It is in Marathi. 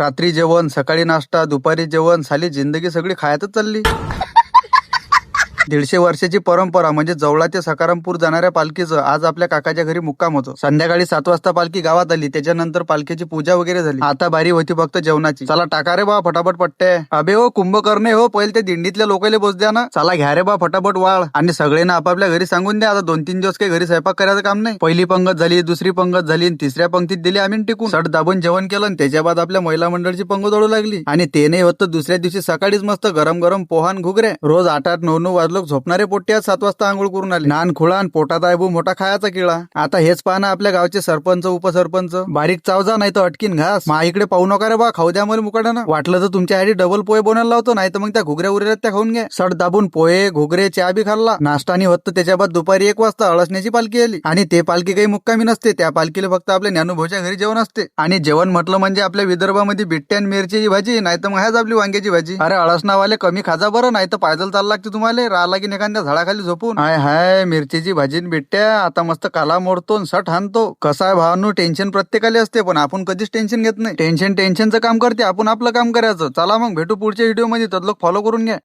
रात्री जेवण, सकाळी नाश्ता, दुपारी जेवण, साली जिंदगी सगळी खायातच चालली. 150 वर्षाची परंपरा म्हणजे जवळा ते सकारामपूर जाणाऱ्या पालखीचं आज आपल्या काकाच्या घरी मुक्काम होतं. संध्याकाळी 7 वाजता पालखी गावात आली. त्याच्यानंतर पालखीची पूजा वगैरे झाली. आता बारी होती फक्त जेवणाची. चला टाका रे बा फटाफट पट्टे. अबे हो कुंभकर्णे हो, पहिले ते दिंडीतल्या लोकांना बोच द्या ना. चला घ्या रे बा फटाफट वाळ. आणि सगळ्यांना आपापल्या घरी सांगून द्या. आता 2-3 दिवस काही घरी स्वयंपाक करायचं काम नाही. पहिली पंगत झाली, दुसरी पंगत झाली, तिसऱ्या पंक्तीत दिली आम्ही टिकून. सट दाबून जेवण केलं आणि त्याच्या बाद आपल्या महिला मंडळची पंगत ओढू लागली. आणि ते नाही होत दुसऱ्या दिवशी सकाळीच मस्त गरम गरम पोहान घुगरे. रोज 8-8, 9-9 वाजलोक झोपणारे पोट्टे 7 वाजता आंघोळ करून आले. नान खुळान पोटात आयबू मोठा खायचा किळा. आता हेच पाहना आपल्या गावचे सरपंच, उपसरपंच. बारीक चावजा नाही तर अटकीन घास. मा इकडे पाहू नका रे बा, खाऊ द्या मला मुकाट्यानं. वाटलं तर तुमच्यासाठी डबल पोहे बनवायला लावतो, नाही तर मग त्या घुगऱ्या उरल्यात त्या खाऊन घ्या. सट दाबून पोहे, घुगरे, चहा बी खाल्ला. नाश्तानी होत त्याच्या बाद दुपारी 1 वाजता अळसण्याची पालखी आली. आणि ते पालखी काही मुक्कामी नसते. त्या पालखीला फक्त आपल्या ज्ञानूभाऊच्या घरी जेवण असते. आणि जेवण म्हटलं म्हणजे आपल्या विदर्भामध्ये बिट्ट्या आणि मिरचीची भाजी, नाही तर मग ह्याच आपली वांग्याची भाजी. अरे अळसनावाले कमी खाजा बरं, नाही तर पायदल चालला लागते तुम्हाला. राहिला की एखाद्या झाडाखाली झोपून. हाय हाय मिरचीची भाजी बिट्ट्या. आता मस्त काला मोडतो सट हाणतो. कसा आहे भावांनो, टेन्शन प्रत्येकाला असते, पण आपण कधीच टेन्शन घेत नाही. टेन्शनचं काम करते, आपण आपलं काम करायचं. चला मग भेटू पुढच्या व्हिडिओ मध्ये. तदलोक फॉलो करून घ्या.